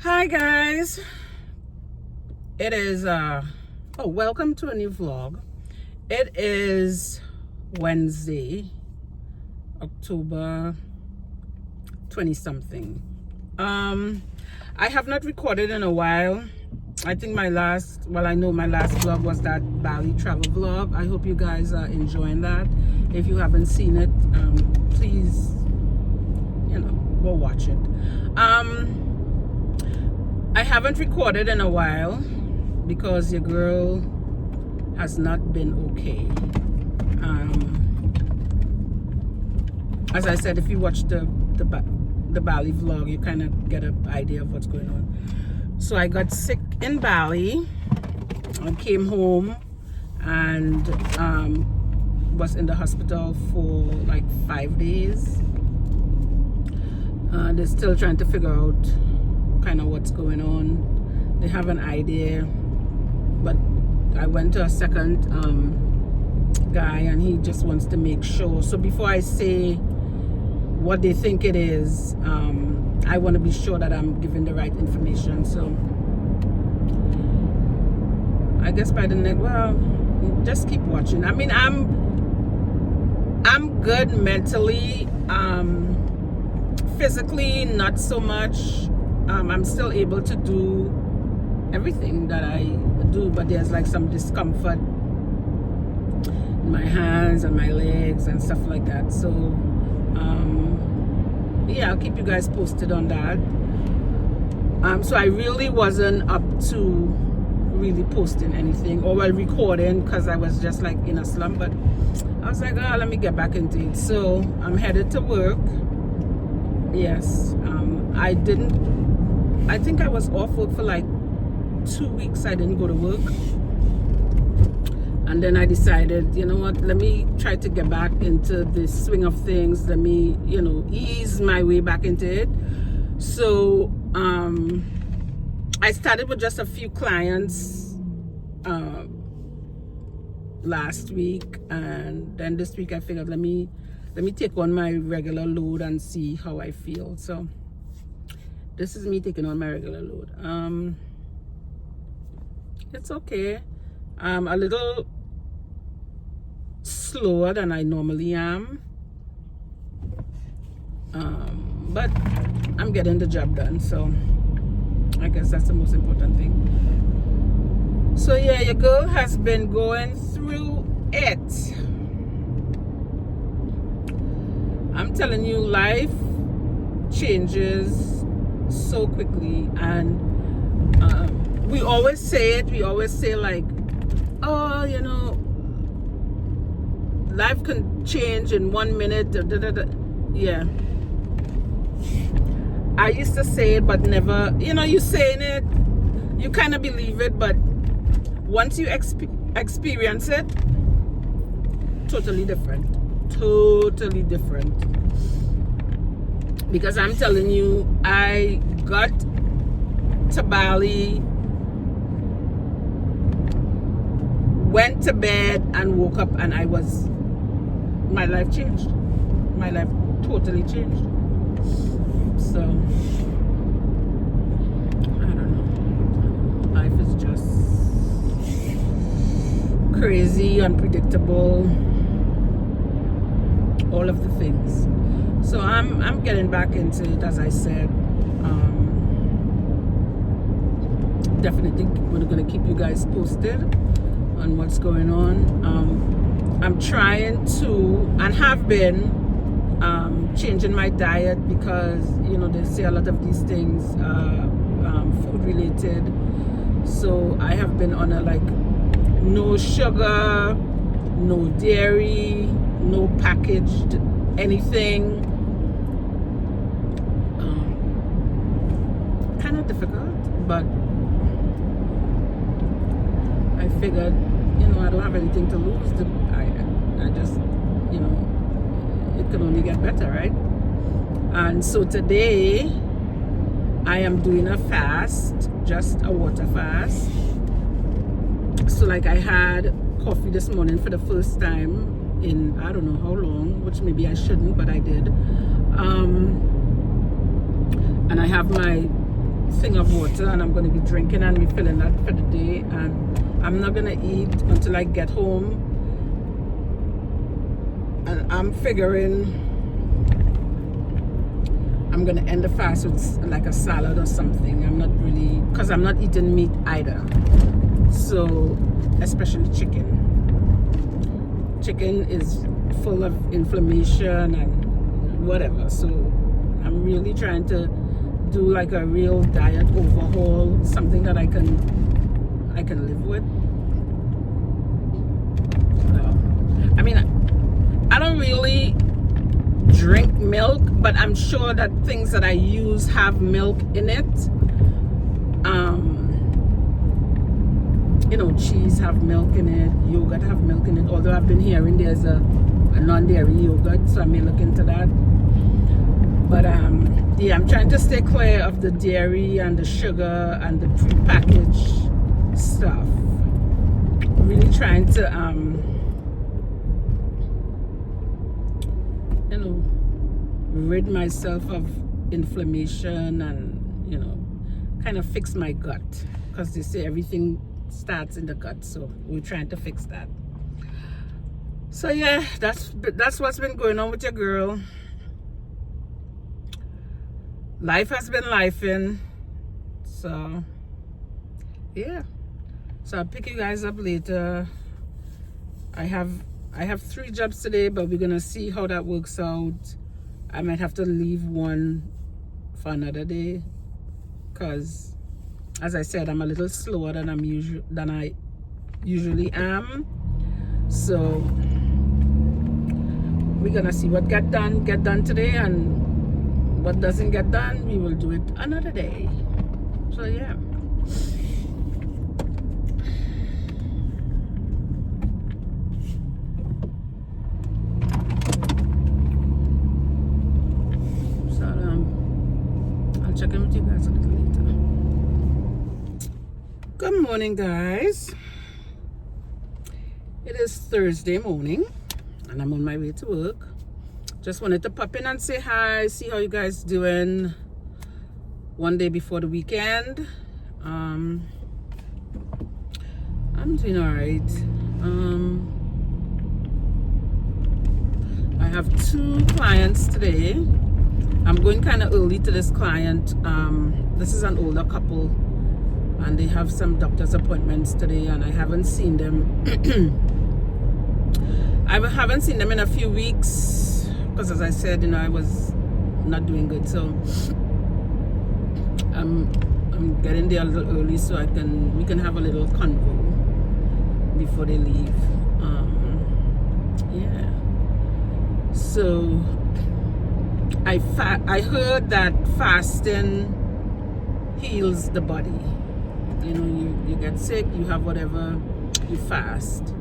Hi guys, it is welcome to a new vlog. It is Wednesday, October 20 something. I have not recorded in a while. I think I know my last vlog was that Bali travel vlog. I hope you guys are enjoying that. If you haven't seen it, please go watch it. I haven't recorded in a while because your girl has not been okay. As I said, if you watch the Bali vlog, you kind of get an idea of what's going on. So I got sick in Bali. I came home and was in the hospital for like 5 days. They're still trying to figure out kind of what's going on. They have an idea, but I went to a second guy and he just wants to make sure. So before I say what they think it is, I want to be sure that I'm giving the right information. So I guess by the next, just keep watching. I mean, I'm good mentally, physically not so much. I'm still able to do everything that I do, but there's like some discomfort in my hands and my legs and stuff like that. So yeah, I'll keep you guys posted on that. So I really wasn't up to really posting anything or recording because I was just like in a slump, but I was like, let me get back into it. So I'm headed to work. Yes, I think I was off work for like 2 weeks. I didn't go to work. And then I decided, you know what, let me try to get back into the swing of things. Let me, ease my way back into it. So I started with just a few clients last week. And then this week I figured, let me take on my regular load and see how I feel. So this is me taking on my regular load. It's okay. A little slower than I normally am. But I'm getting the job done. So I guess that's the most important thing. So yeah, your girl has been going through it. I'm telling you, life changes so quickly, and we always say like, life can change in 1 minute. Yeah, I used to say it, but never, you saying it, you kind of believe it, but once you experience it, totally different. Because I'm telling you, I got to Bali, went to bed and woke up, and my life changed. My life totally changed. So I don't know, life is just crazy, unpredictable, all of the things. So I'm getting back into it, as I said. Definitely we're gonna keep you guys posted on what's going on. I'm trying to, and have been, changing my diet because they say a lot of these things food related. So I have been on a no sugar, no dairy, no packaged anything. Kind of difficult, but I figured, I don't have anything to lose. I just, it can only get better, right? And so today I am doing a fast, just a water fast. So I had coffee this morning for the first time in I don't know how long, which maybe I shouldn't, but I did. And I have my thing of water, and I'm going to be drinking and refilling that for the day. And I'm not going to eat until I get home. And I'm figuring I'm going to end the fast with like a salad or something. I'm not really, because I'm not eating meat either. So, especially chicken. Chicken is full of inflammation and whatever. So, I'm really trying to do like a real diet overhaul, something that I can live with. I mean, I don't really drink milk, but I'm sure that things that I use have milk in it. You know, cheese have milk in it, yogurt have milk in it, although I've been hearing there's a non-dairy yogurt, so I may look into that. But yeah, I'm trying to stay clear of the dairy and the sugar and the prepackaged stuff. Really trying to you know, rid myself of inflammation and, you know, kind of fix my gut, because they say everything starts in the gut, so we're trying to fix that. So yeah, that's what's been going on with your girl. Life has been lifing, so yeah. So I'll pick you guys up later. I have 3 jobs today, but we're gonna see how that works out. I might have to leave one for another day, because as I said, I'm a little slower than I usually am. So we're gonna see what get done today, and what doesn't get done, we will do it another day. So yeah. Check in with you guys a little later. Good morning, guys. It is Thursday morning and I'm on my way to work. Just wanted to pop in and say hi, see how you guys doing one day before the weekend. I'm doing all right. I have 2 clients today. I'm going kind of early to this client. This is an older couple and they have some doctor's appointments today, and I haven't seen them. I haven't seen them in a few weeks because, as I said, you know, I was not doing good. So I'm getting there a little early so we can have a little convo before they leave. Yeah. So I heard that fasting heals the body. You know, you get sick, you have whatever, you fast.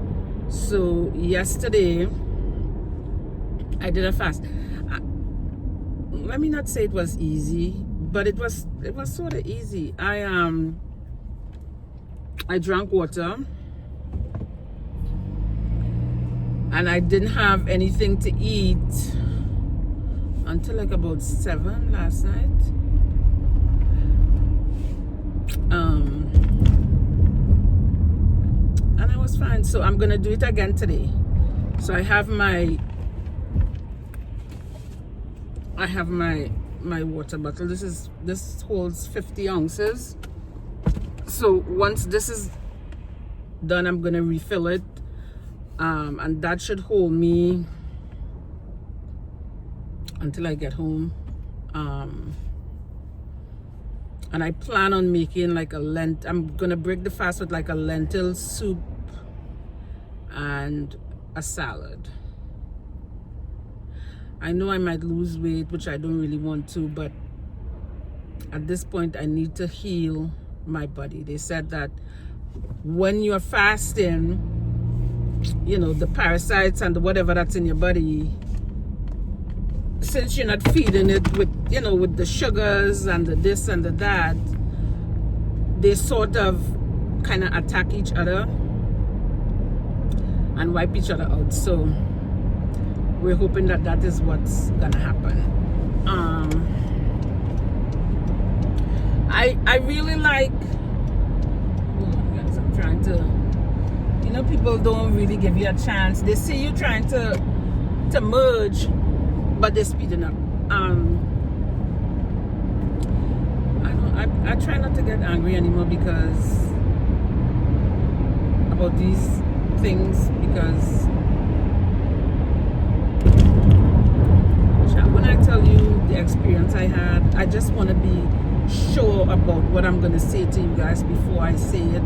So yesterday I did a fast. Let me not say it was easy, but it was sort of easy. I drank water and I didn't have anything to eat until like about 7 last night. And I was fine. So I'm gonna do it again today. So I have my water bottle. This holds 50 ounces. So once this is done, I'm gonna refill it. And that should hold me until I get home. And I plan on making like I'm gonna break the fast with like a lentil soup and a salad. I know I might lose weight, which I don't really want to, but at this point I need to heal my body. They said that when you're fasting, you know, the parasites and the whatever that's in your body, since you're not feeding it with, you know, with the sugars and the this and the that, they sort of kind of attack each other and wipe each other out. So we're hoping that that is what's gonna happen. I really like, hold on guys, I'm trying to, you know, people don't really give you a chance. They see you trying to merge, but they're speeding up. I try not to get angry anymore because about these things, because when I tell you the experience I had, I just want to be sure about what I'm going to say to you guys before I say it.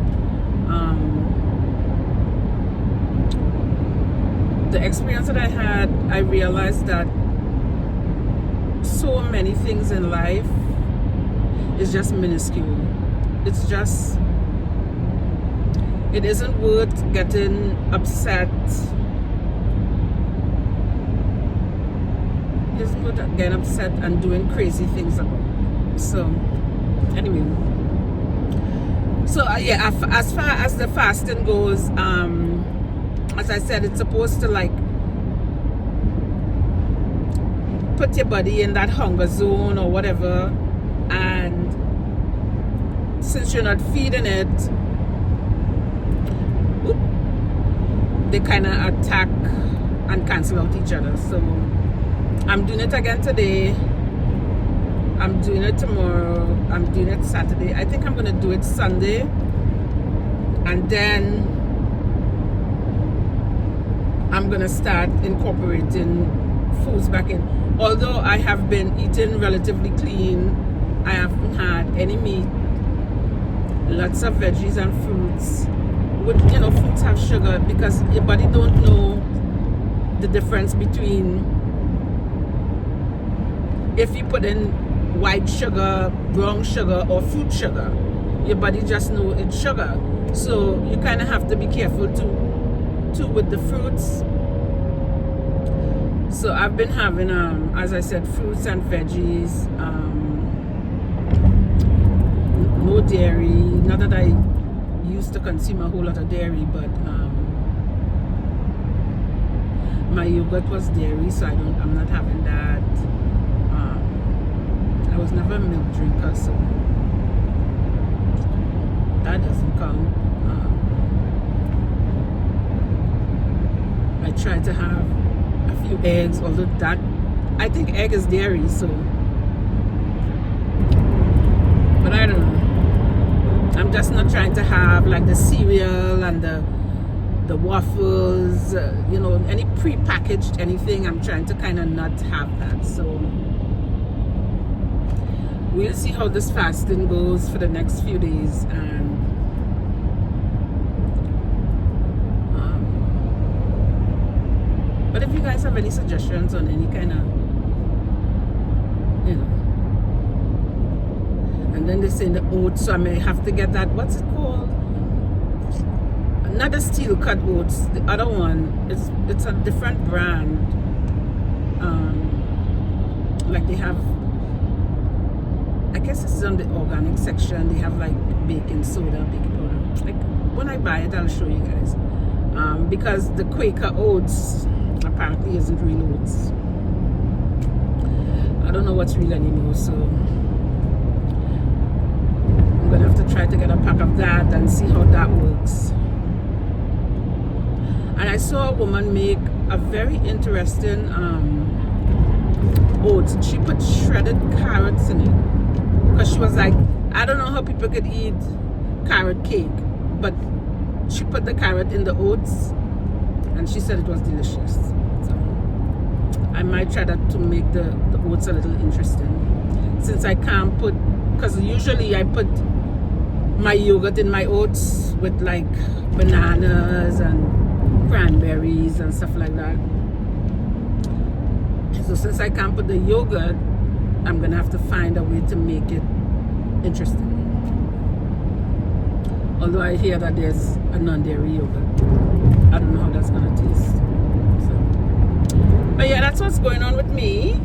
The experience that I had, I realized that so many things in life is just minuscule. It's just, it isn't worth getting upset. It isn't worth getting upset and doing crazy things about. So anyway, so yeah, as far as the fasting goes, as I said, it's supposed to like put your body in that hunger zone or whatever, and since you're not feeding it, they kind of attack and cancel out each other. So I'm doing it again today, I'm doing it tomorrow, I'm doing it Saturday. I think I'm gonna do it Sunday, and then I'm gonna start incorporating foods back in. Although I have been eating relatively clean, I haven't had any meat, lots of veggies and fruits. With, you know, fruits have sugar, because your body don't know the difference between if you put in white sugar, brown sugar, or fruit sugar. Your body just know it's sugar. So you kind of have to be careful too with the fruits. So I've been having, as I said, fruits and veggies, no dairy. Not that I used to consume a whole lot of dairy, but my yogurt was dairy, so I'm not having that. I was never a milk drinker, so that doesn't count. I try to have a few eggs, although that, I think egg is dairy, so, but I don't know. I'm just not trying to have like the cereal and the waffles, you know, any pre-packaged anything. I'm trying to kind of not have that. So we'll see how this fasting goes for the next few days, and but if you guys have any suggestions on any kind of, you know, and then they say the oats, so I may have to get that, what's it called? Not the steel cut oats, the other one. It's a different brand. Like they have, I guess it's on the organic section. They have like baking soda, baking powder. Like when I buy it, I'll show you guys. Because the Quaker oats apparently isn't real oats. I don't know what's real anymore, so I'm gonna have to try to get a pack of that and see how that works. And I saw a woman make a very interesting oats. She put shredded carrots in it, because she was like, I don't know how people could eat carrot cake, but she put the carrot in the oats, and she said it was delicious. So I might try that to make the oats a little interesting, since I can't put, because usually I put my yogurt in my oats with like bananas and cranberries and stuff like that. So since I can't put the yogurt, I'm gonna have to find a way to make it interesting. Although I hear that there's a non-dairy yogurt, I don't know how that's gonna taste. So, but yeah, that's what's going on with me.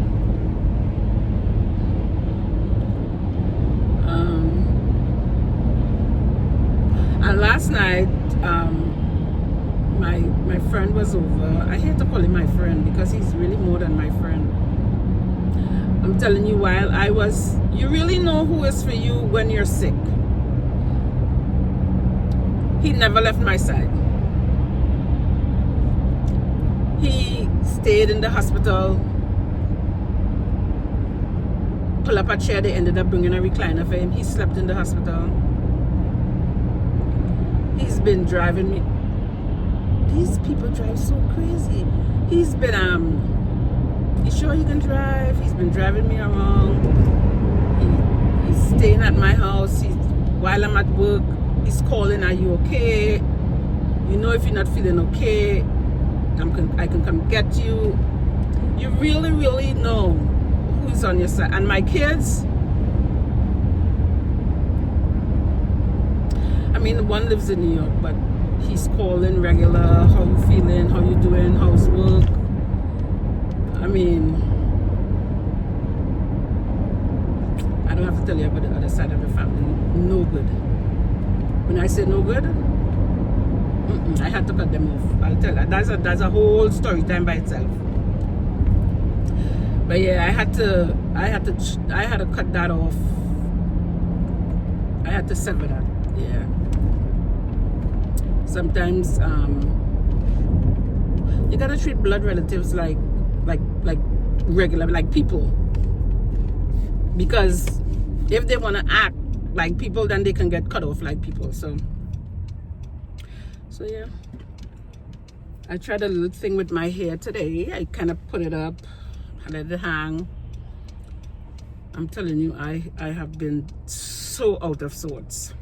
And last night, my friend was over. I hate to call him my friend because he's really more than my friend. I'm telling you, while I was, you really know who is for you when you're sick. He never left my side. He stayed in the hospital. Pull up a chair, they ended up bringing a recliner for him. He slept in the hospital. He's been driving me. These people drive so crazy. He's been, you sure you can drive? He's been driving me around. He's staying at my house. While I'm at work, he's calling, are you okay? You know, if you're not feeling okay, I can come get you. You really, really know who's on your side. And my kids, I mean, one lives in New York, but he's calling regular. How you feeling? How you doing? How's work? I mean, I don't have to tell you about the other side of the family. No good. When I say no good, I had to cut them off. I'll tell you. That's a whole story time by itself. But yeah, I had to cut that off. I had to sever that. Yeah. Sometimes you gotta treat blood relatives like regular, like people. Because if they wanna act like people, then they can get cut off like people. So yeah. I tried a little thing with my hair today. I kind of put it up. I let it hang. I'm telling you, I have been so out of sorts.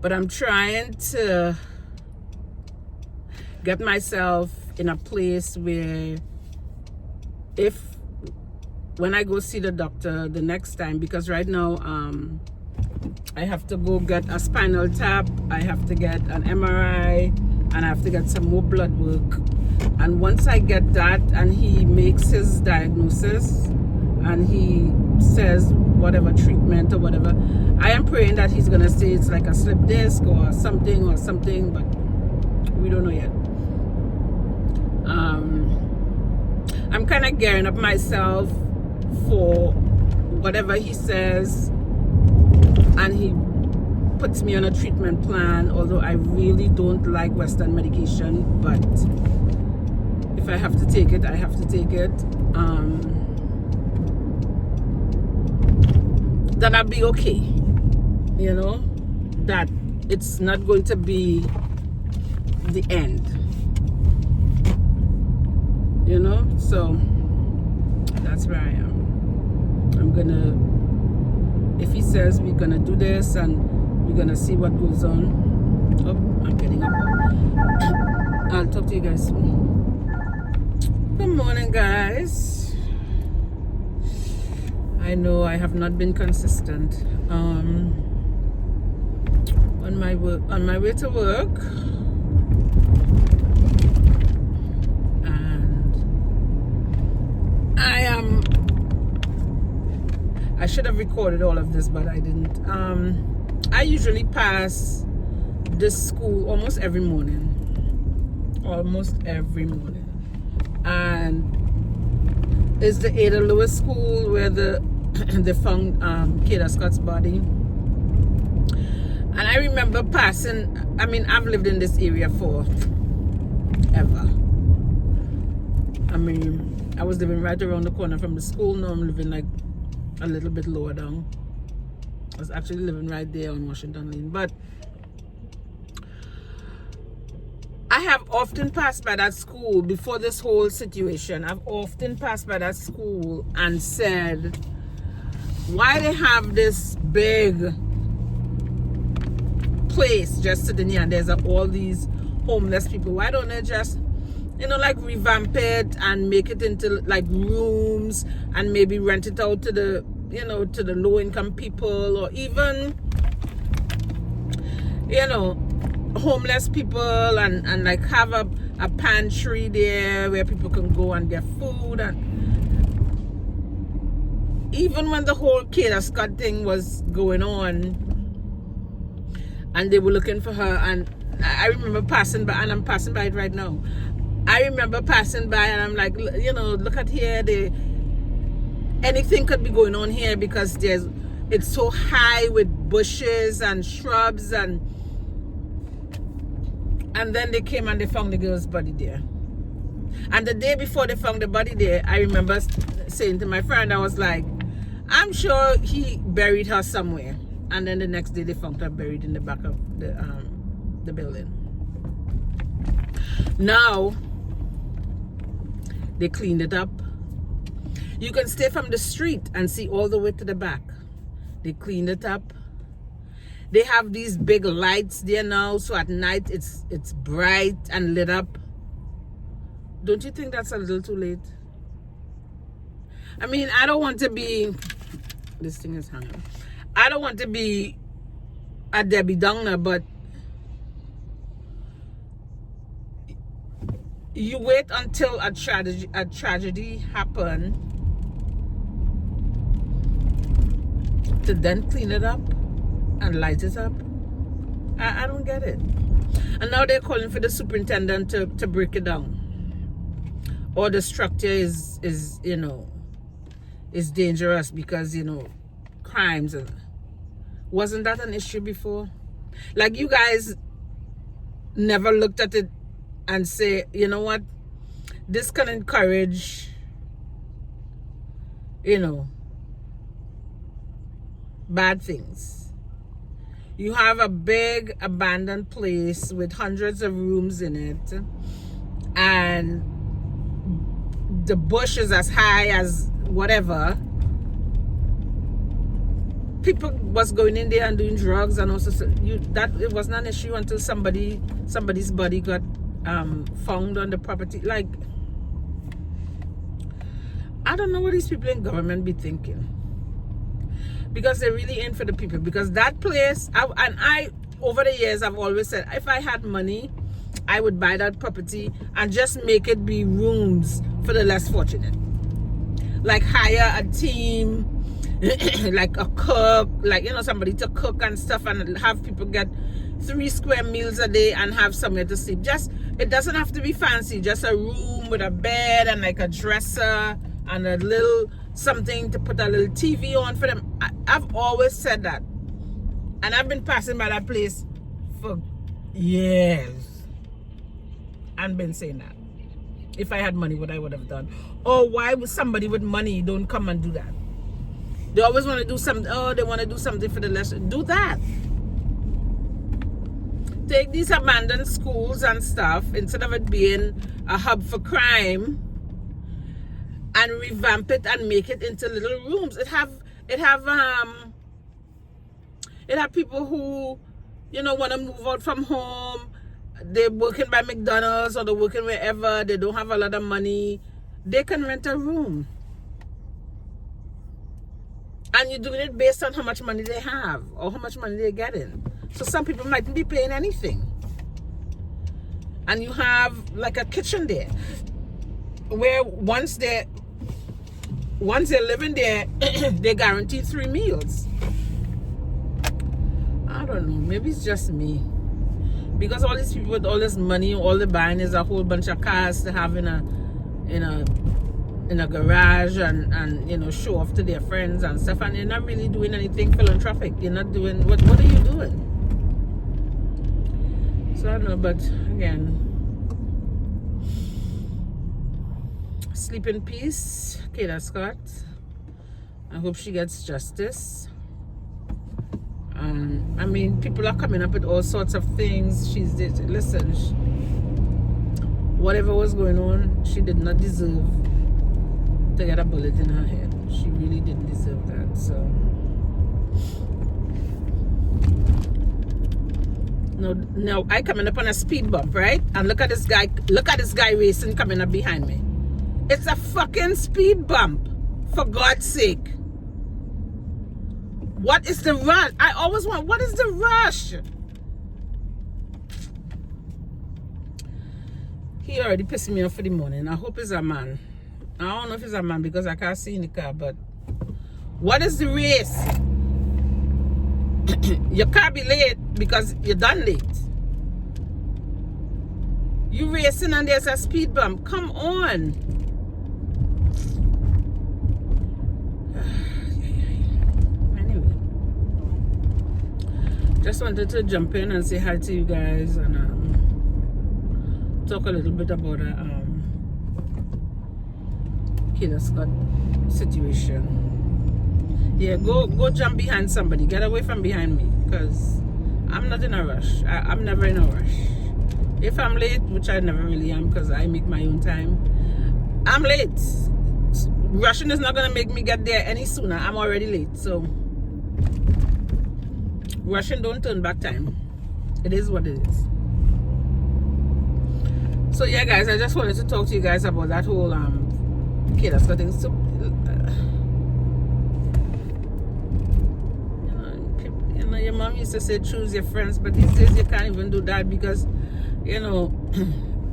But I'm trying to get myself in a place where when I go see the doctor the next time, because right now I have to go get a spinal tap, I have to get an MRI, and I have to get some more blood work. And once I get that and he makes his diagnosis and he says whatever treatment or whatever, I am praying that he's gonna say it's like a slip disc or something, but we don't know yet. I'm kind of gearing up myself for whatever he says, and he puts me on a treatment plan, although I really don't like Western medication, but if I have to take it, I have to take it. That I'll be okay, you know, that it's not going to be the end, you know. So that's where I am. I'm gonna, if he says we're gonna do this and we're gonna see what goes on. Oh, I'm getting up. I'll talk to you guys soon. Good morning, guys. I know I have not been consistent on my way to work, and I should have recorded all of this, but I didn't. I usually pass this school almost every morning, and it's the Ada Lewis School where they found Kayla Scott's body. And I remember passing, I mean, I've lived in this area for ever. I mean, I was living right around the corner from the school. Now I'm living like a little bit lower down. I was actually living right there on Washington Lane. But I have often passed by that school before this whole situation. I've often passed by that school and said, why they have this big place just sitting here and there's all these homeless people? Why don't they just, you know, like revamp it and make it into like rooms and maybe rent it out to the, you know, to the low income people, or even, you know, homeless people, and like have a pantry there where people can go and get food. And even when the whole Kayla Scott thing was going on and they were looking for her, and I remember passing by, and I'm passing by it right now. I remember passing by and I'm like, you know, look at here, anything could be going on here because it's so high with bushes and shrubs, and then they came and they found the girl's body there. And the day before they found the body there, I remember saying to my friend, I was like, I'm sure he buried her somewhere. And then the next day they found her buried in the back of the building. Now they cleaned it up. You can stay from the street and see all the way to the back. They cleaned it up. They have these big lights there now, so at night it's bright and lit up. Don't you think that's a little too late? I mean, I don't want to be... This thing is hanging. I don't want to be a Debbie Downer, but you wait until a tragedy happened to then clean it up and light it up. I don't get it. And now they're calling for the superintendent to break it down. Or the structure is you know, is dangerous because, you know, crimes. Wasn't that an issue before? Like, you guys never looked at it and say, you know what, this can encourage, you know, bad things. You have a big abandoned place with hundreds of rooms in it, and the bush is as high as whatever. People was going in there and doing drugs, and also that it wasn't an issue until somebody's body got found on the property. Like, I don't know what these people in government be thinking, because they're really in for the people. Because that place, I over the years I've always said, if I had money, I would buy that property and just make it be rooms for the less fortunate. Like, hire a team, like a cook, like, you know, somebody to cook and stuff, and have people get 3 square meals a day and have somewhere to sleep. Just, it doesn't have to be fancy, just a room with a bed and like a dresser and a little something to put a little TV on for them. I've always said that, and I've been passing by that place for years and been saying that. If I had money, what I would have done. Or why would somebody with money don't come and do that? They always want to do something. Oh, they want to do something for the less. Do that. Take these abandoned schools and stuff, instead of it being a hub for crime, and revamp it and make it into little rooms. It have people who, you know, want to move out from home. They're working by McDonald's or they're working wherever. They don't have a lot of money. They can rent a room. And you're doing it based on how much money they have or how much money they're getting. So some people mightn't be paying anything. And you have like a kitchen there, where once they're living there, they're guaranteed 3 meals. I don't know. Maybe it's just me. Because all these people with all this money, all they're buying is a whole bunch of cars to have in a garage and you know, show off to their friends and stuff, and they're not really doing anything philanthropic. You're not doing what are you doing? So I don't know, but again, sleep in peace, Kayla Scott. I hope she gets justice. I mean, people are coming up with all sorts of things. Listen, whatever was going on, she did not deserve to get a bullet in her head. She really didn't deserve that. So no, I coming up on a speed bump, right? And look at this guy racing coming up behind me. It's a fucking speed bump, for God's sake. What is the rush? I always want, what is the rush? He already pissed me off for the morning. I hope it's a man. I don't know if it's a man because I can't see in the car, but what is the race? You can't be late because you're done late. You racing and there's a speed bump. Come on. just wanted to jump in and say hi to you guys and talk a little bit about Kayla Scott situation. Yeah, go jump behind somebody. Get away from behind me, because I'm not in a rush. I'm never in a rush. If I'm late, which I never really am because I make my own time, I'm late. Rushing is not going to make me get there any sooner. I'm already late. So rushing don't turn back time. It is what it is. So yeah, guys, I just wanted to talk to you guys about that whole Kayla Scott thing. So you know, your mom used to say choose your friends, but these days you can't even do that, because you know,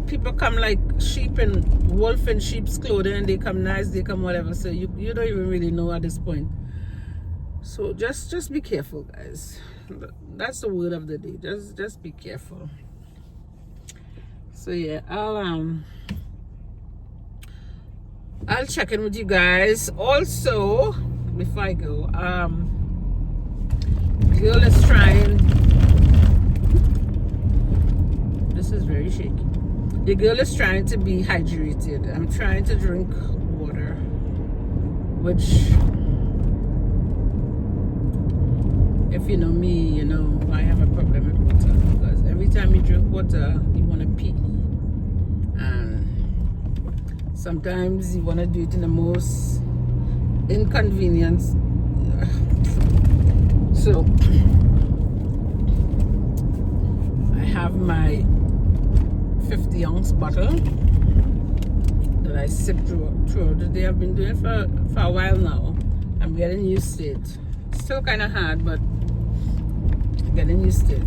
people come like sheep in wolf in sheep's clothing, and they come nice, they come whatever. So you don't even really know at this point. So just be careful, guys. That's the word of the day. Just be careful. So yeah, I'll check in with you guys. Also, before I go, girl is trying. This is very shaky. The girl is trying to be hydrated. I'm trying to drink water, which, if you know me, you know I have a problem with water, because every time you drink water, you want to pee. And sometimes you want to do it in the most inconvenient. So I have my 50-ounce bottle that I sip throughout the day. I've been doing it for a while now. I'm getting used to it. Still kind of hard, but getting used to it.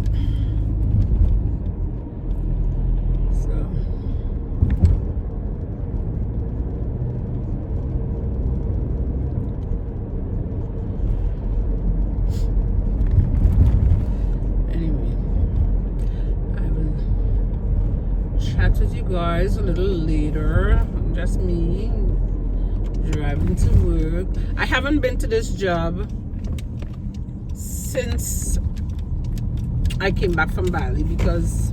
So anyway, I will chat with you guys a little later. Just me driving to work. I haven't been to this job since I came back from Bali, because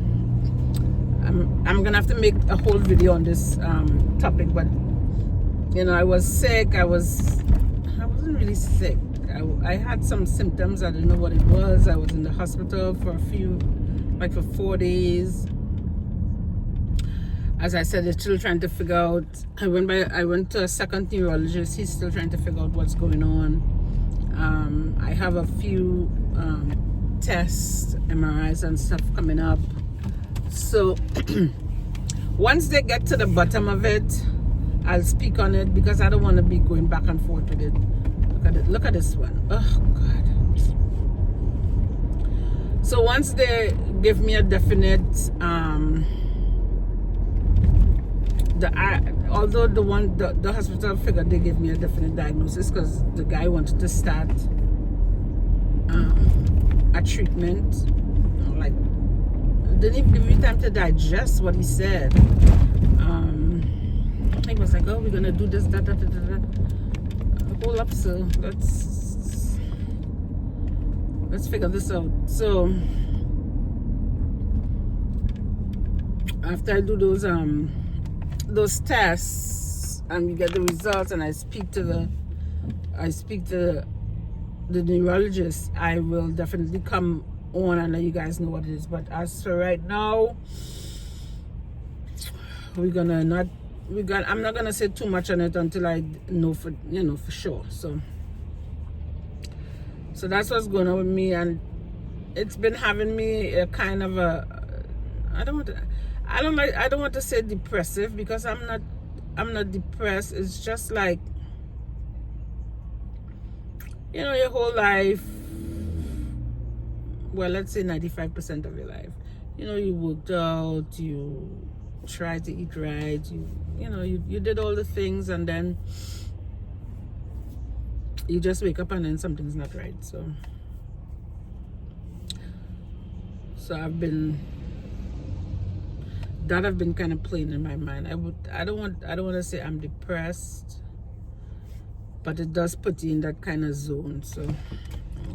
I'm gonna have to make a whole video on this topic. But you know, I was sick. I wasn't really sick. I had some symptoms. I didn't know what it was. I was in the hospital for for 4 days. As I said, they're still trying to figure out. I went to a second neurologist. He's still trying to figure out what's going on. I have a few tests, MRIs and stuff coming up. So once they get to the bottom of it, I'll speak on it, because I don't want to be going back and forth with it. Look at this one. Oh God. So once they give me a definite although the hospital figured they gave me a definite diagnosis, because the guy wanted to start a treatment, like didn't even give me time to digest what he said. He was like, oh, we're gonna do this, that. Hold up, so let's figure this out. So after I do those tests and we get the results, and I speak to the neurologist, I will definitely come on and let you guys know what it is. But as for right now, I'm not gonna say too much on it until I know for sure. So that's what's going on with me, and it's been having me a kind of a, I don't want to say depressive, because I'm not depressed. It's just like, you know, your whole life, well, let's say 95% of your life, you know, you worked out, you tried to eat right, you did all the things, and then you just wake up and then something's not right. So I've been kind of playing in my mind. I don't want to say I'm depressed, but it does put you in that kind of zone. So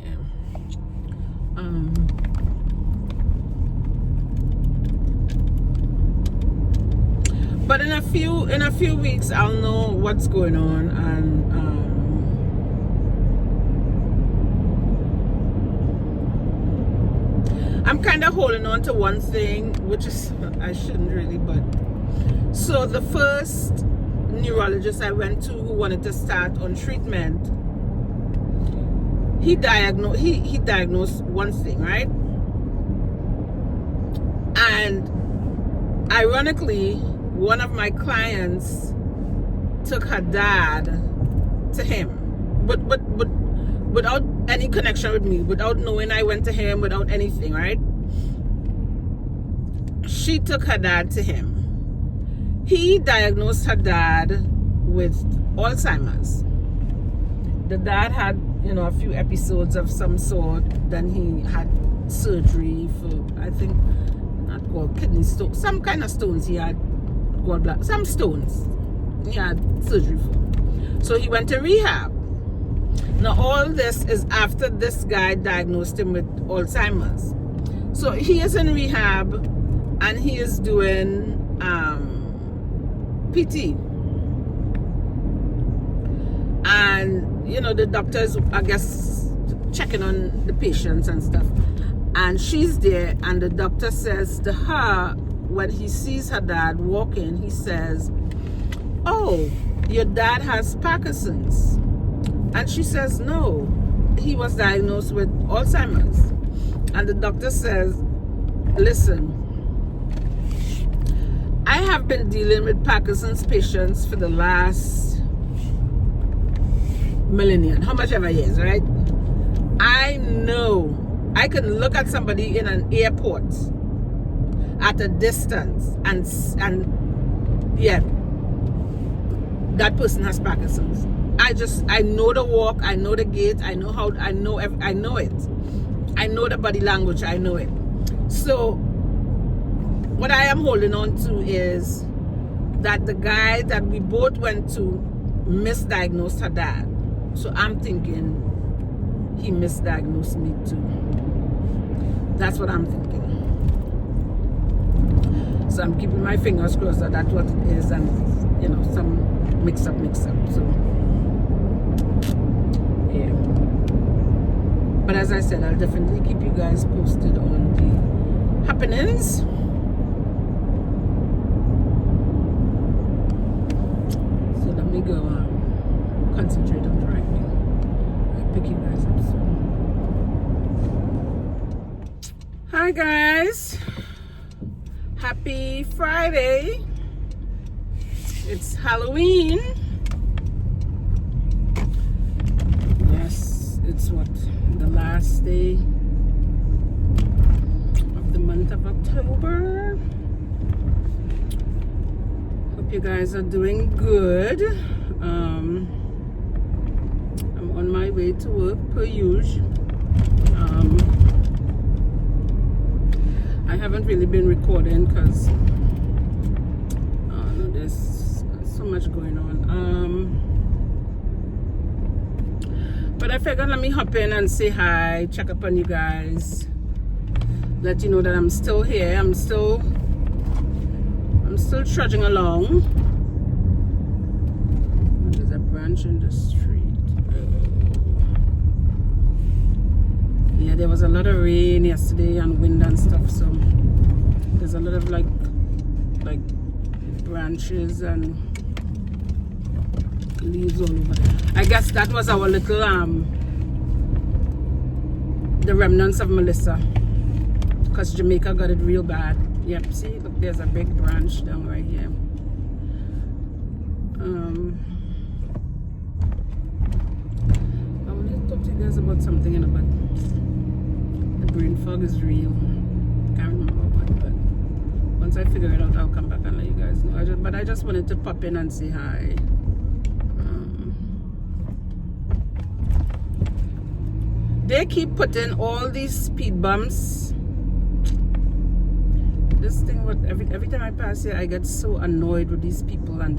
yeah. but in a few weeks I'll know what's going on, and I'm kind of holding on to one thing, which is, I shouldn't really, but so the first neurologist I went to who wanted to start on treatment, he diagnosed one thing, right? And ironically, one of my clients took her dad to him, but without any connection with me, without knowing I went to him, without anything, right? She took her dad to him. He diagnosed her dad with Alzheimer's. The dad had, a few episodes of some sort. Then he had surgery for, I think, not called kidney stone, some kind of stones he had, gallbladder, some stones he had surgery for. So he went to rehab. Now all this is after this guy diagnosed him with Alzheimer's. So he is in rehab and he is doing PT. And the doctors, I guess, checking on the patients and stuff. And she's there, and the doctor says to her, when he sees her dad walking, he says, "Oh, your dad has Parkinson's." And she says, "No, he was diagnosed with Alzheimer's." And the doctor says, "Listen, I have been dealing with Parkinson's patients for the last millennium, how much ever years, right? I know I can look at somebody in an airport at a distance and yeah, that person has Parkinson's. I know the walk, I know the gait, I know it. I know the body language, I know it. So what I am holding on to is that the guy that we both went to misdiagnosed her dad. So I'm thinking he misdiagnosed me too. That's what I'm thinking. So I'm keeping my fingers crossed that that's what it is, and some mix up. So yeah. But as I said, I'll definitely keep you guys posted on the happenings. So let me go concentrate on driving. I'll pick you guys up soon. Hi guys, happy Friday. It's Halloween. Yes, it's the last day of the month of October. Hope you guys are doing good. I'm on my way to work per usual. I haven't really been recording because there's so much going on. But I figured let me hop in and say hi, check up on you guys, let you know that I'm still here. I'm still trudging along. There's a branch in the street. Yeah, there was a lot of rain yesterday and wind and stuff, so there's a lot of like branches and leaves all over. I guess that was our little the remnants of Melissa, because Jamaica got it real bad. Yep, see, look, there's a big branch down right here. I want to talk to you guys about something in a bit. The brain fog is real. Can't remember what, but once I figure it out, I'll come back and let you guys know. I just wanted to pop in and say hi. They keep putting all these speed bumps. This thing, every time I pass here, I get so annoyed with these people and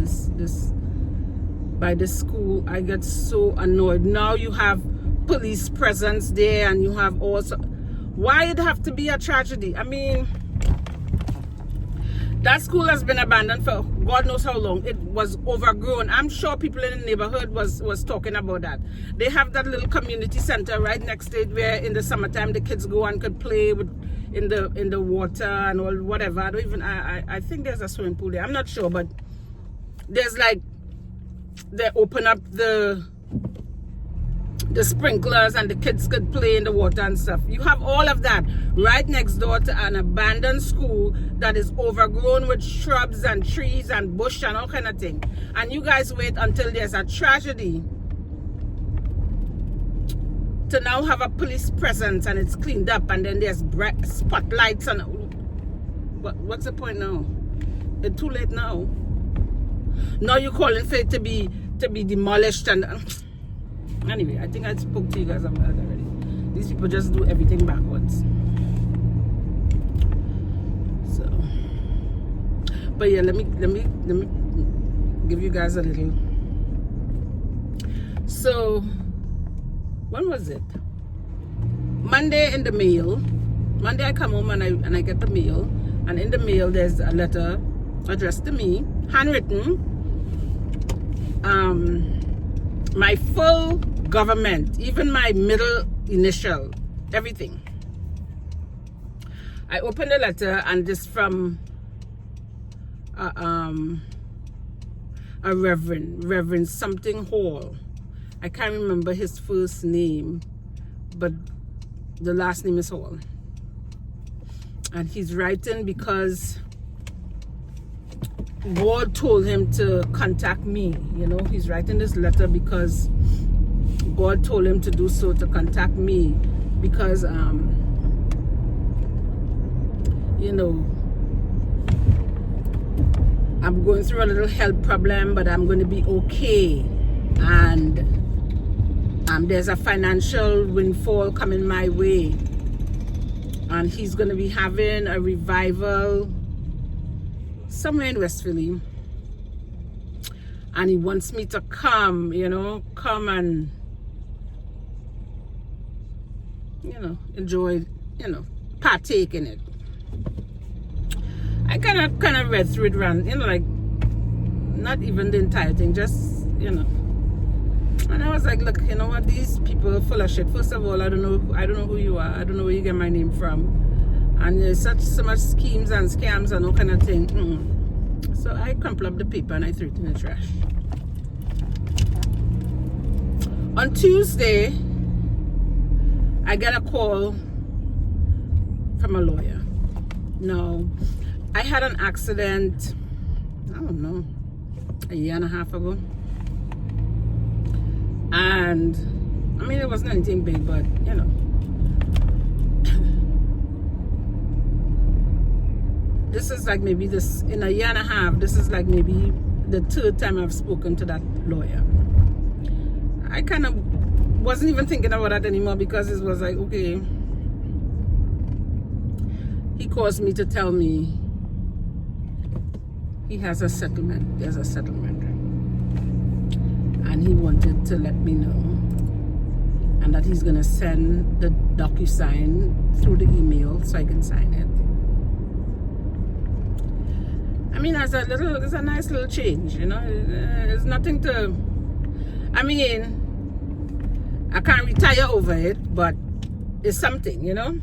by this school. I get so annoyed. Now you have police presence there, and you have also. Why it have to be a tragedy? I mean, That school has been abandoned for God knows how long. It was overgrown. I'm sure people in the neighborhood was talking about that. They have that little community center right next to it where in the summertime the kids go and could play with in the water and all whatever. I don't even I think there's a swimming pool there. I'm not sure, but there's like they open up the sprinklers and the kids could play in the water and stuff. You have all of that right next door to an abandoned school that is overgrown with shrubs and trees and bush and all kind of thing. And you guys wait until there's a tragedy to now have a police presence and it's cleaned up and then there's spotlights and what's the point now? It's too late now. Now you're calling for it to be demolished and anyway, I think I spoke to you guys about that already. These people just do everything backwards. So, but yeah, let me give you guys a little. So, when was it? Monday in the mail. Monday I come home and I get the mail, and in the mail there's a letter addressed to me, handwritten. My full government, even my middle initial, everything. I opened the letter and this from a Reverend something Hall. I can't remember his first name, but the last name is Hall. And he's writing because God told him to contact me. You know, he's writing this letter because God told him to do so, to contact me, because you know, I'm going through a little health problem, but I'm going to be okay, and there's a financial windfall coming my way, and he's going to be having a revival somewhere in West Philly, and he wants me to come, you know, come and, you know, enjoy, you know, partake in it. I kind of read through it, you know, like not even the entire thing, just, you know. And I was like, look, you know what, these people are full of shit. First of all, I don't know who you are. I don't know where you get my name from. And there's so much schemes and scams and all kind of thing. So I crumpled up the paper and I threw it in the trash. On Tuesday, I get a call from a lawyer. No, I had an accident, I don't know, a year and a half ago. And, I mean, it wasn't anything big, but, you know. This is like maybe this, in a year and a half, this is like maybe the third time I've spoken to that lawyer. I kind of wasn't even thinking about that anymore because it was like, okay. He calls me to tell me he has a settlement. There's a settlement. And he wanted to let me know. And that he's going to send the DocuSign through the email so I can sign it. I mean, it's a nice little change, you know. It's nothing to, I mean, I can't retire over it, but it's something, you know.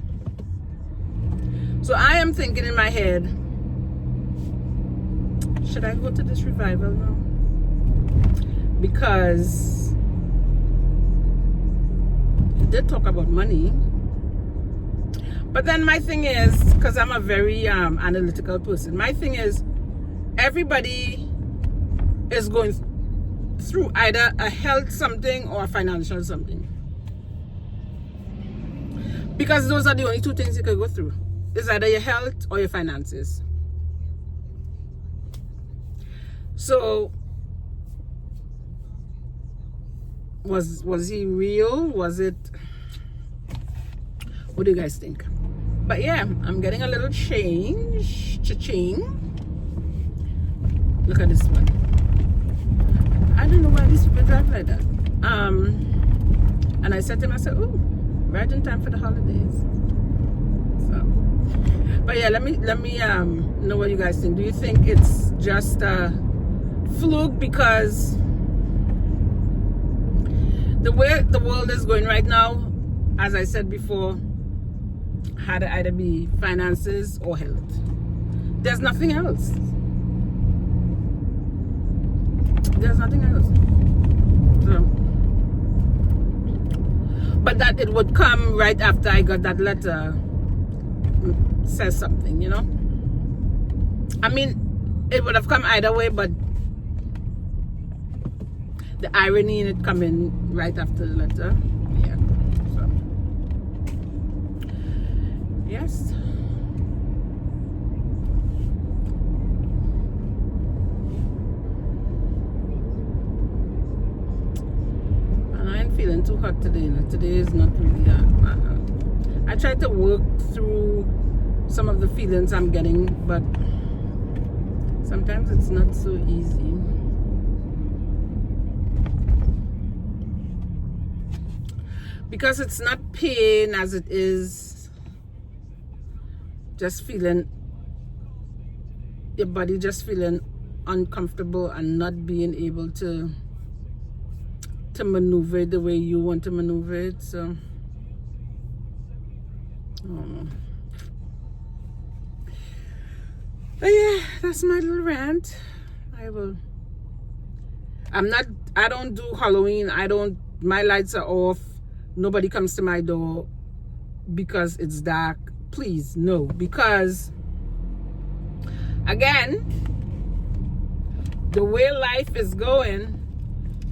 So I am thinking in my head, should I go to this revival now? Because he did talk about money. But then my thing is, because I'm a very analytical person, my thing is, everybody is going through either a health something or a financial something. Because those are the only two things you can go through. It's either your health or your finances. So, was he real? Was it? What do you guys think? But yeah, I'm getting a little change. Cha-ching. Look at this one. I don't know why these people drive like that. And I said to him, I said, oh, right in time for the holidays. So, But yeah, let me know what you guys think. Do you think it's just a fluke? Because the way the world is going right now, as I said before, had to either be finances or health. There's nothing else. There's nothing else. So, but that it would come right after I got that letter says something, you know. I mean, it would have come either way, but the irony in it coming right after the letter, yeah. So, yes. And I ain't feeling too hot today. Today is not really. I tried to work through some of the feelings I'm getting, but sometimes it's not so easy. Because it's not pain as it is just feeling your body just feeling uncomfortable and not being able to maneuver it the way you want to maneuver it. So I don't know. But yeah, that's my little rant. I don't do Halloween. My lights are off. Nobody comes to my door because it's dark. Please, no. Because, again, the way life is going,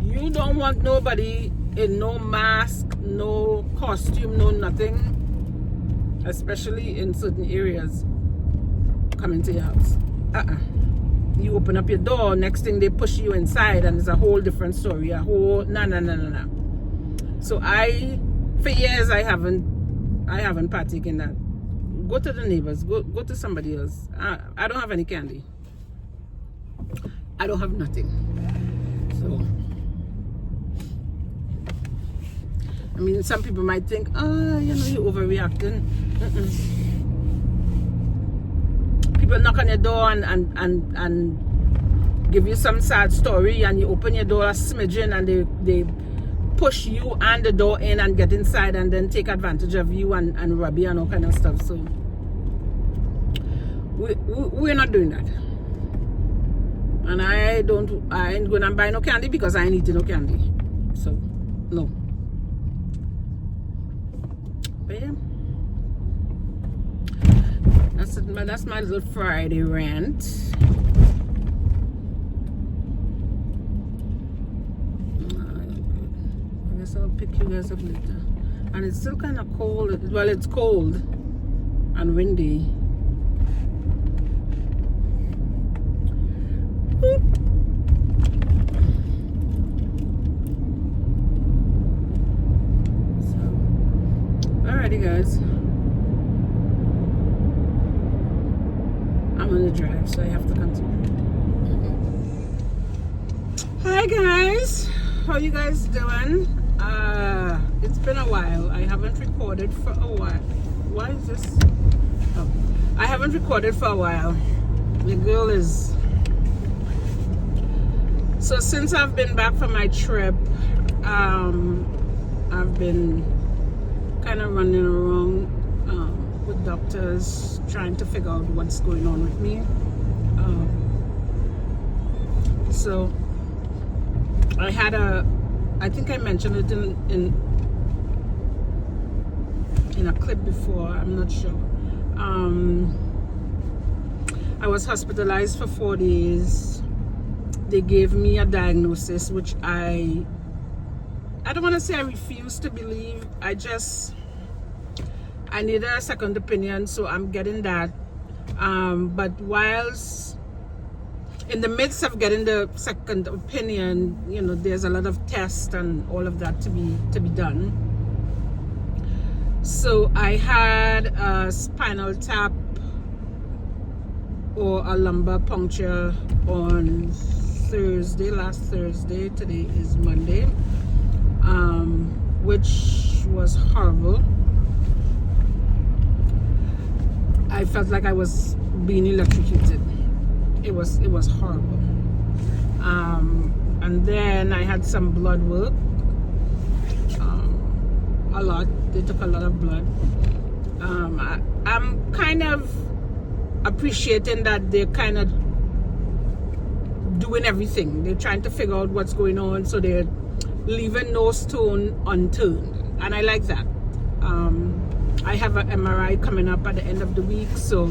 you don't want nobody in no mask, no costume, no nothing, especially in certain areas, coming to your house. You open up your door, next thing they push you inside, and it's a whole different story. No. So for years I haven't partaken that. Go to the neighbors, go to somebody else. I don't have any candy. I don't have nothing. So I mean, some people might think, you're overreacting. People knock on your door and give you some sad story, and you open your door a smidgen, and they push you and the door in and get inside and then take advantage of you and rob you and all kind of stuff. So we're not doing that. And I ain't going to buy no candy because I ain't eating no candy. So no. But yeah, that's my little Friday rant. I guess I'll pick you guys up later. And it's still kind of cold. Well, it's cold and windy. Alrighty, guys. I'm on the drive, so I have to continue. Hi, guys. How you guys doing? It's been a while. I haven't recorded for a while. Why is this? Oh, I haven't recorded for a while. The girl is. So since I've been back from my trip, I've been kind of running around with doctors trying to figure out what's going on with me. So I think I mentioned it in a clip before, I'm not sure. I was hospitalized for 4 days. They gave me a diagnosis which I don't want to say I refuse to believe. I need a second opinion, so I'm getting that. But whilst in the midst of getting the second opinion, there's a lot of tests and all of that to be done. So I had a spinal tap or a lumbar puncture on last Thursday. Today is Monday, which was horrible. felt like I was being electrocuted. It was horrible. And then I had some blood work. A lot. They took a lot of blood. I'm kind of appreciating that they're kind of doing everything. They're trying to figure out what's going on, so they're leaving no stone unturned, and I like that. I have an MRI coming up at the end of the week, so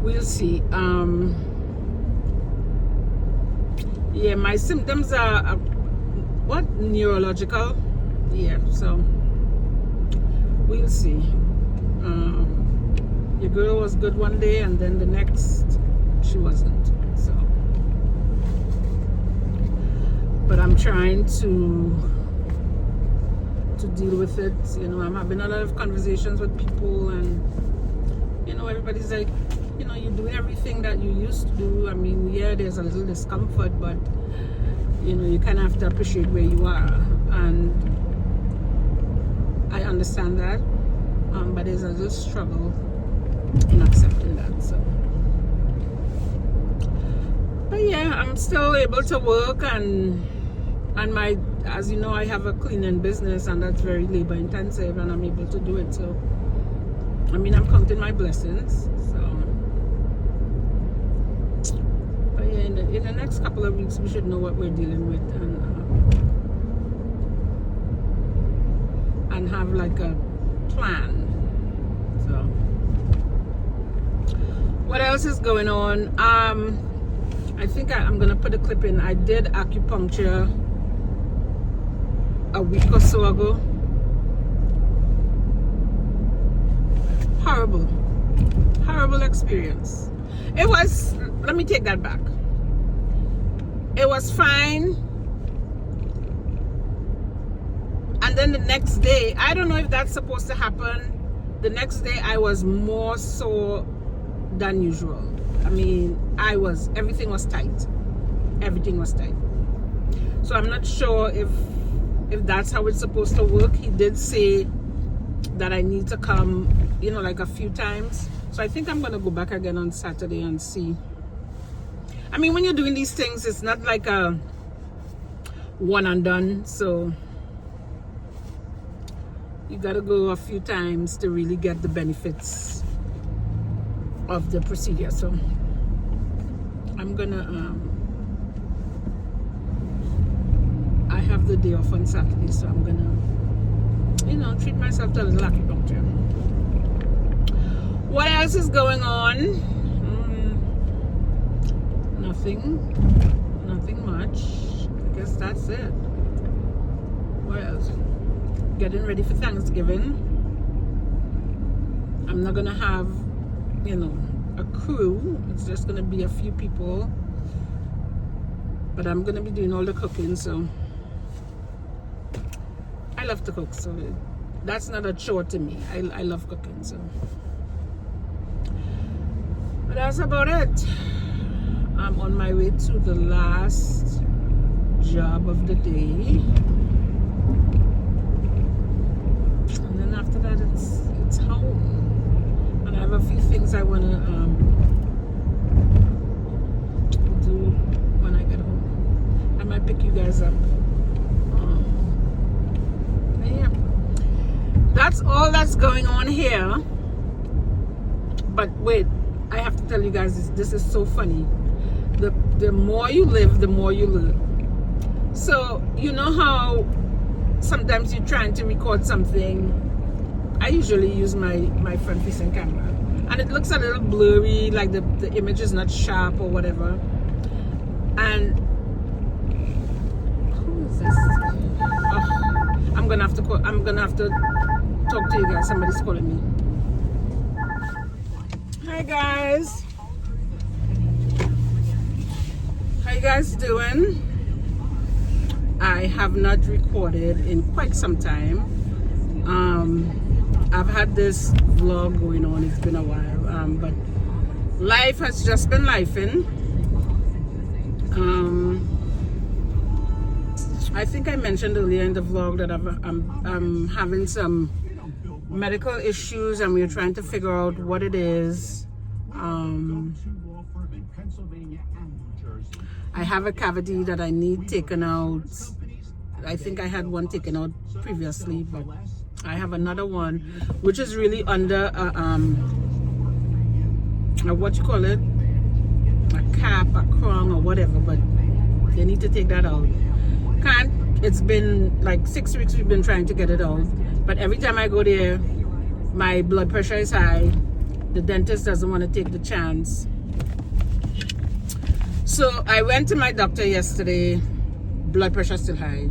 we'll see. Yeah, my symptoms are what, neurological. Yeah, so we'll see. Your girl was good one day, and then the next she wasn't. So, but I'm trying to deal with it. You know, I'm having a lot of conversations with people, and you know, everybody's like, you know, you're doing everything that you used to do. I mean, yeah, there's a little discomfort, but you know, you kind of have to appreciate where you are, and I understand that, but there's a little struggle in accepting that. So, but yeah, I'm still able to work, and my, as you know, I have a cleaning business, and that's very labor intensive, and I'm able to do it. So, I mean, I'm counting my blessings. So, but yeah, in the next couple of weeks, we should know what we're dealing with, and have like a plan. So, what else is going on? I think I'm gonna put a clip in. I did acupuncture a week or so ago. Horrible experience. It was, let me take that back. It was fine. And then the next day, I don't know if that's supposed to happen. The next day I was more sore than usual. I mean, everything was tight. Everything was tight. So I'm not sure if that's how it's supposed to work. He did say that I need to come, you know, like a few times. So I think I'm gonna go back again on Saturday and see. I mean, when you're doing these things, it's not like a one and done. So you gotta go a few times to really get the benefits of the procedure. So I'm gonna I have the day off on Saturday, so I'm gonna, you know, treat myself to a little acupuncture. What else is going on? Nothing much. I guess that's it. What else? Getting ready for Thanksgiving. I'm not gonna have, you know, a crew. It's just gonna be a few people, but I'm gonna be doing all the cooking. So I love to cook, so that's not a chore to me. I love cooking. So, but that's about it. I'm on my way to the last job of the day, and then after that it's home. And I have a few things I want to do when I get home. I might pick you guys up. Yeah, that's all that's going on here. But wait, I have to tell you guys this is so funny. The more you live, the more you learn. So you know how sometimes you're trying to record something. I usually use my front facing camera, and it looks a little blurry, like the image is not sharp or whatever. And who is this? Oh, I'm gonna have to talk to you guys. Somebody's calling me. Hi guys, how you guys doing? I have not recorded in quite some time. I've had this vlog going on, it's been a while, but life has just been lifing. I think I mentioned earlier in the vlog that I'm having some medical issues, and we're trying to figure out what it is. I have a cavity that I need taken out. I think I had one taken out previously, but I have another one which is really under what you call it, a cap, a crown, or whatever, but they need to take that out. It's been like 6 weeks we've been trying to get it out, but every time I go there, my blood pressure is high. The dentist doesn't want to take the chance. So I went to my doctor yesterday. Blood pressure still high.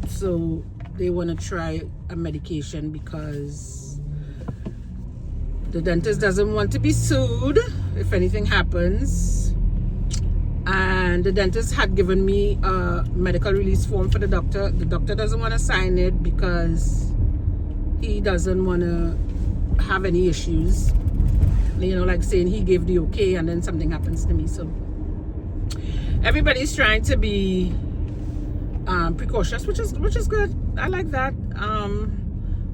So they want to try a medication because the dentist doesn't want to be sued if anything happens. And the dentist had given me a medical release form for the doctor. The doctor doesn't want to sign it because he doesn't want to have any issues. You know, like saying he gave the okay and then something happens to me. So everybody's trying to be precautious, which is good. I like that.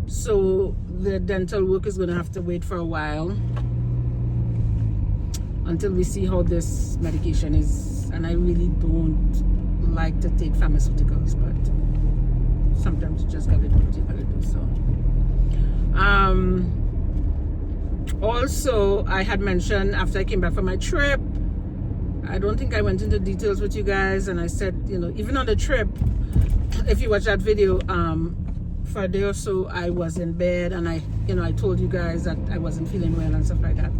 So the dental work is going to have to wait for a while until we see how this medication is. And I really don't like to take pharmaceuticals, but sometimes you just gotta do what you gotta do. So also, I had mentioned after I came back from my trip, I don't think I went into details with you guys, and I said, you know, even on the trip, if you watch that video, for a day or so I was in bed, and I told you guys that I wasn't feeling well and stuff like that.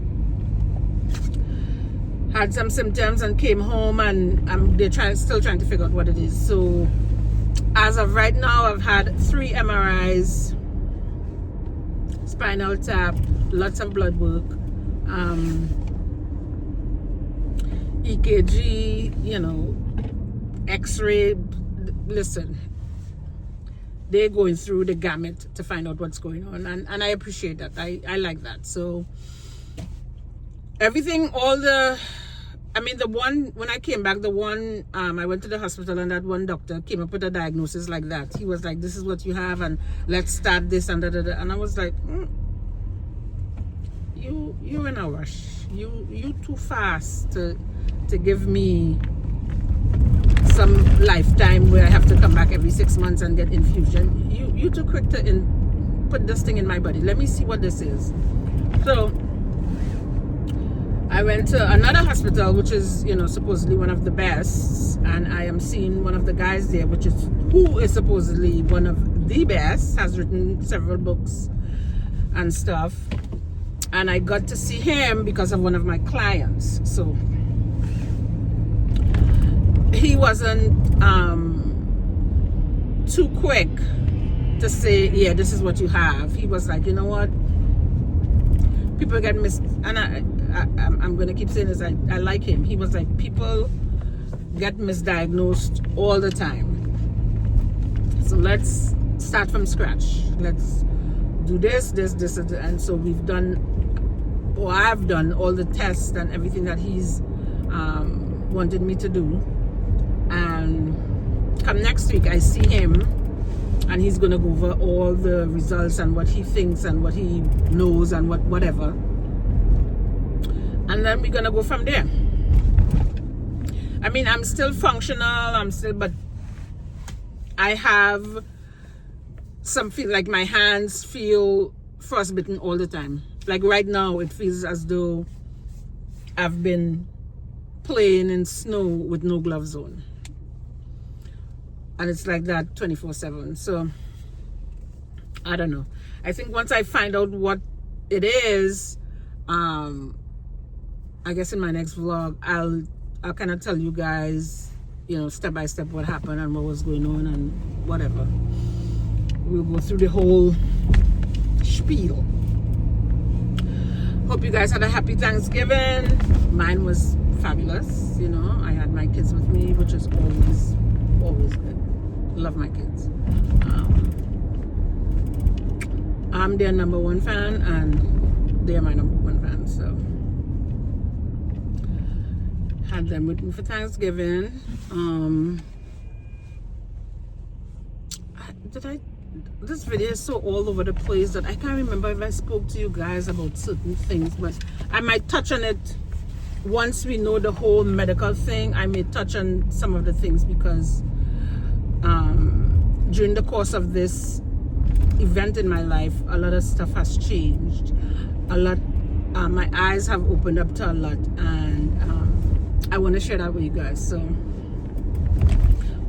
Had some symptoms and came home, and they're still trying to figure out what it is. So as of right now, I've had 3 MRIs, spinal tap, lots of blood work, EKG, you know, X-ray. Listen, they're going through the gamut to find out what's going on, and I appreciate that. I like that. So everything, the one, when I came back, I went to the hospital, and that one doctor came up with a diagnosis like that. He was like, this is what you have, and let's start this, and da-da-da. And I was like, you're in a rush. You too fast to give me some lifetime where I have to come back every 6 months and get infusion. You too quick to put this thing in my body. Let me see what this is. So I went to another hospital, which is, you know, supposedly one of the best, and I am seeing one of the guys there, who is supposedly one of the best, has written several books and stuff, and I got to see him because of one of my clients. So he wasn't too quick to say, yeah, this is what you have. He was like, you know what, people get and I'm going to keep saying this, I like him. He was like, people get misdiagnosed all the time. So let's start from scratch. Let's do this, and so we've done, or I've done all the tests and everything that he's wanted me to do. And come next week, I see him, and he's going to go over all the results and what he thinks and what he knows and whatever. And then we're gonna go from there. I mean, I'm still functional, but I have some feel like my hands feel frostbitten all the time. Like right now, it feels as though I've been playing in snow with no gloves on. And it's like that 24/7. So I don't know. I think once I find out what it is, I guess in my next vlog, I'll kind of tell you guys, you know, step by step what happened and what was going on and whatever. We'll go through the whole spiel. Hope you guys had a happy Thanksgiving. Mine was fabulous. You know, I had my kids with me, which is always good. Love my kids. I'm their number 1 fan, and they're my number 1 fan. So had them with me for Thanksgiving. this video is so all over the place that I can't remember if I spoke to you guys about certain things, but I might touch on it once we know the whole medical thing. I may touch on some of the things because during the course of this event in my life, a lot of stuff has changed. A lot, my eyes have opened up to a lot, and I want to share that with you guys. So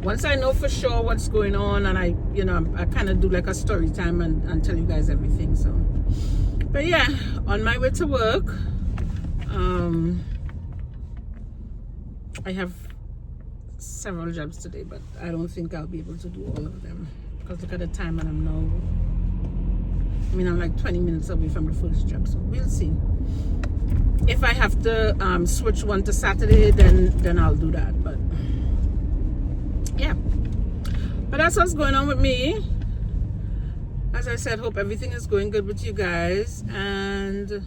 once I know for sure what's going on, and I kind of do like a story time and tell you guys everything. So, but yeah, on my way to work, I have several jobs today, but I don't think I'll be able to do all of them because look at the time, and I'm like 20 minutes away from the first job, so we'll see. If I have to switch one to Saturday, then I'll do that. But yeah, but that's what's going on with me. As I said, hope everything is going good with you guys, and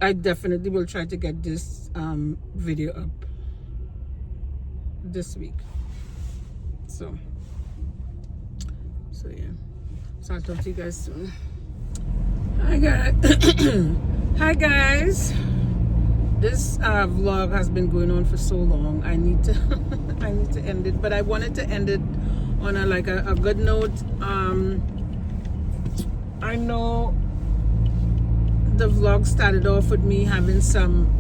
I definitely will try to get this video up this week. So yeah, so I'll talk to you guys soon. Hi guys. This vlog has been going on for so long. I need to I need to end it, but I wanted to end it on a good note. I know the vlog started off with me having some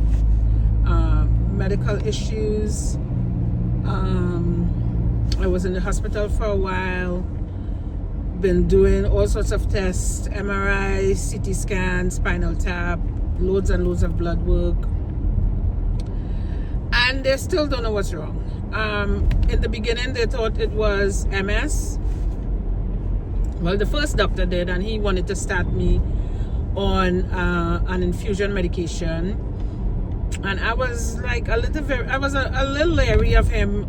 medical issues. I was in the hospital for a while, been doing all sorts of tests, MRI, CT scan, spinal tap, loads and loads of blood work, and they still don't know what's wrong. In the beginning they thought it was MS. Well, the first doctor did, and he wanted to start me on an infusion medication, and I was like a little leery of him.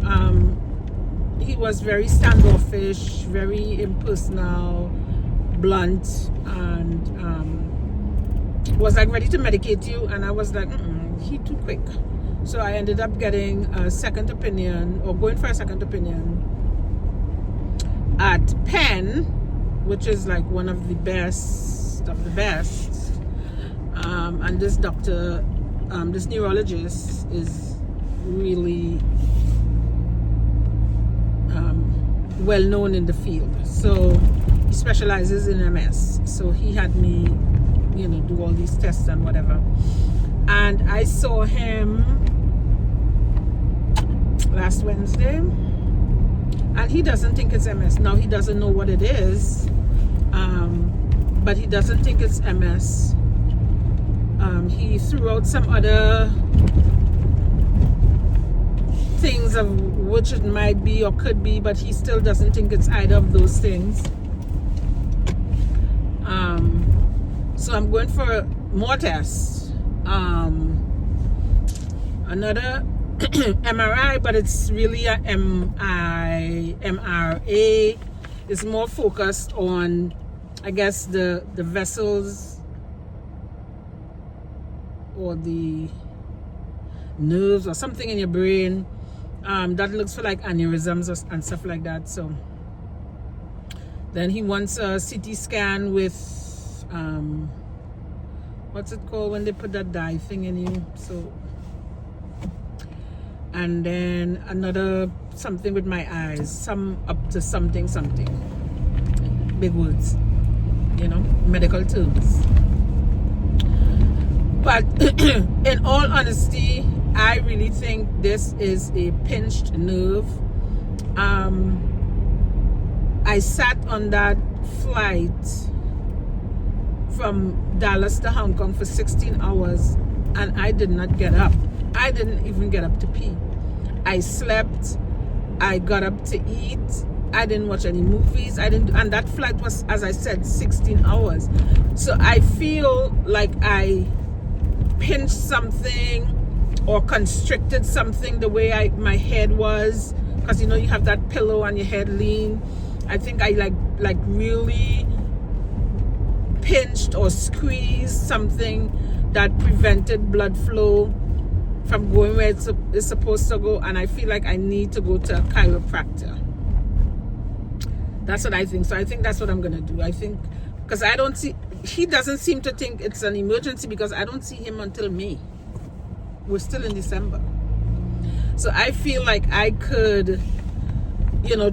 He was very standoffish, very impersonal, blunt, and was like ready to medicate you, and I was like, he too quick. So I ended up getting a second opinion, or going for a second opinion at Penn, which is like one of the best of the best. And this doctor, this neurologist is really well known in the field. So he specializes in MS. So he had me, do all these tests and whatever. And I saw him last Wednesday, and he doesn't think it's MS. Now, he doesn't know what it is, but he doesn't think it's MS. He threw out some other things of which it might be or could be, but he still doesn't think it's either of those things. So I'm going for more tests. Another MRI, but it's really a MRA. It's more focused on, I guess, the vessels or the nerves or something in your brain that looks for like aneurysms and stuff like that. So then he wants a CT scan with what's it called when they put that dye thing in you. So, and then another something with my eyes, some up to something, big words, medical terms. But in all honesty, I really think this is a pinched nerve. I sat on that flight from Dallas to Hong Kong for 16 hours and I did not get up. I didn't even get up to pee. I slept. I got up to eat. I didn't watch any movies. And that flight was, as I said, 16 hours. So I feel like I pinched something or constricted something the way my head was, because you have that pillow on your head lean. I think I like really pinched or squeezed something that prevented blood flow from going where it's supposed to go, and I feel like I need to go to a chiropractor. That's what I think. So I think that's what I'm gonna do. I think, because I don't see, he doesn't seem to think it's an emergency, because I don't see him until May. We're still in December. So I feel like I could, you know,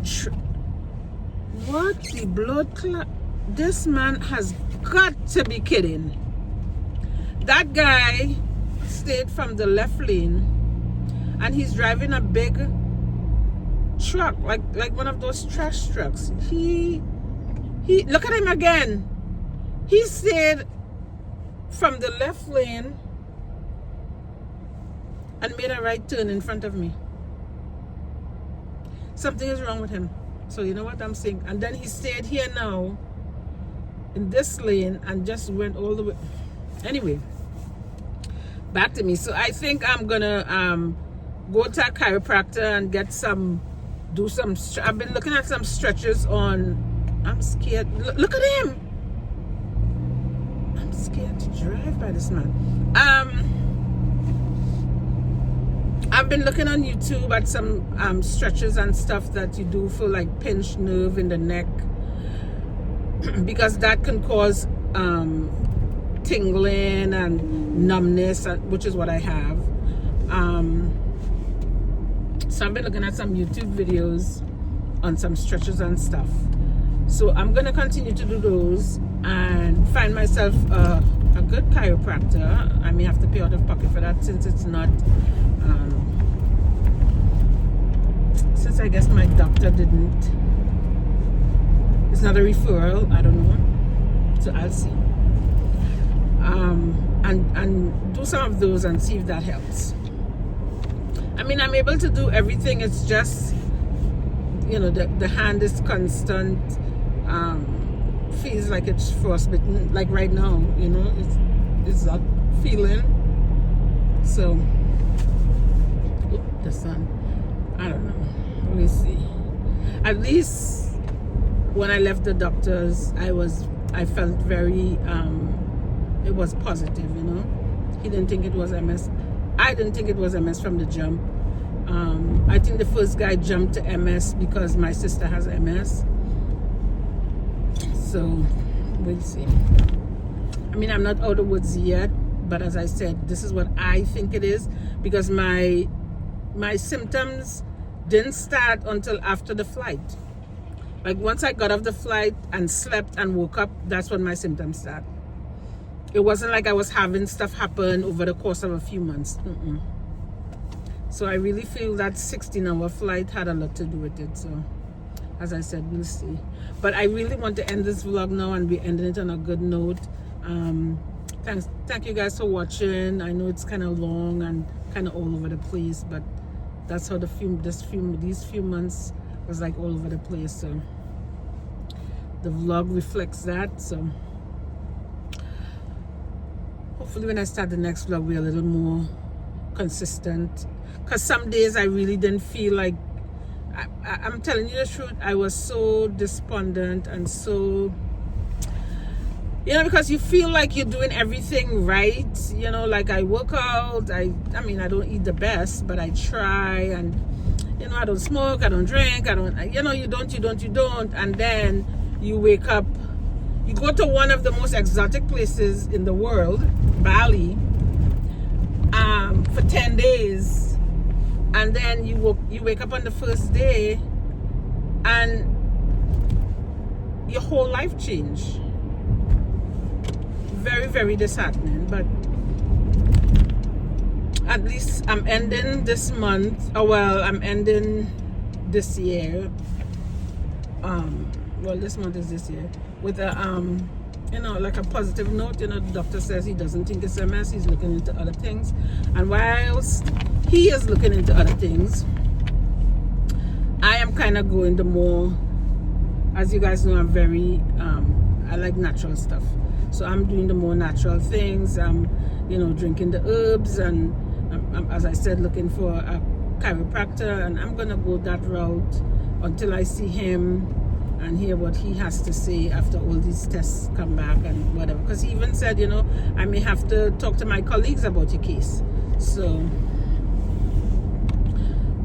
what the blood clot? This man has got to be kidding. That guy stayed from the left lane, and he's driving a big truck, like one of those trash trucks. He look at him again. He stayed from the left lane and made a right turn in front of me. Something is wrong with him. So you know what I'm saying? And then he stayed here now in this lane and just went all the way. Anyway, back to me. So I think I'm gonna go to a chiropractor and get some, I've been looking at some stretches on. I'm scared. Look at him. I'm scared to drive by this man. I've been looking on YouTube at some stretches and stuff that you do for like pinched nerve in the neck, because that can cause tingling and numbness, which is what I have. So I've been looking at some YouTube videos on some stretches and stuff. So I'm gonna continue to do those and find myself a good chiropractor. I may have to pay out of pocket for that, since it's not since I guess my doctor didn't, it's not a referral, I don't know, so I'll see. And do some of those and see if that helps. I mean, I'm able to do everything, it's just, you know, the hand is constant, feels like it's frostbitten, like right now, you know, it's that feeling. So, the sun, I don't know, let me see. At least when I left the doctor's, I felt very, it was positive, you know. He didn't think it was MS. I didn't think it was MS from the jump. I think the first guy jumped to MS because my sister has MS. So we'll see. I mean, I'm not out of the woods yet, but as I said, this is what I think it is, because my symptoms didn't start until after the flight. Like once I got off the flight and slept and woke up, that's when my symptoms started. It wasn't like I was having stuff happen over the course of a few months. So I really feel that 16-hour flight had a lot to do with it. So as I said, we'll see. But I really want to end this vlog now and be ending it on a good note. Thank you guys for watching. I know it's kind of long and kind of all over the place, but that's how these few months was like all over the place. So the vlog reflects that. So hopefully when I start the next vlog, we're a little more consistent, because some days I really didn't feel like, I'm telling you the truth, I was so despondent and so, you know, because you feel like you're doing everything right, you know, like I work out, I mean, I don't eat the best, but I try, and you know, I don't smoke, I don't drink, I don't, you know, you don't, and then you wake up, you go to one of the most exotic places in the world, Bali, for 10 days, and then you wake up on the first day and your whole life changed. Very, very disheartening, but at least I'm ending this month, I'm ending this year, well, this month is this year, with a you know, like a positive note. You know, the doctor says he doesn't think it's MS, he's looking into other things, and whilst he is looking into other things, I am kind of going the more, as you guys know, I'm very I like natural stuff, so I'm doing the more natural things. I'm, you know, drinking the herbs, and I'm, as I said, looking for a chiropractor, and I'm gonna go that route until I see him and hear what he has to say after all these tests come back and whatever. Because he even said, you know, I may have to talk to my colleagues about your case. So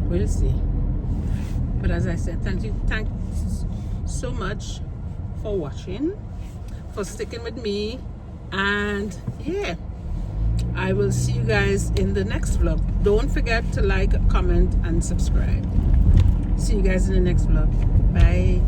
we'll see. But as I said, thanks so much for watching, for sticking with me, and yeah, I will see you guys in the next vlog. Don't forget to like, comment, and subscribe. See you guys in the next vlog. Bye.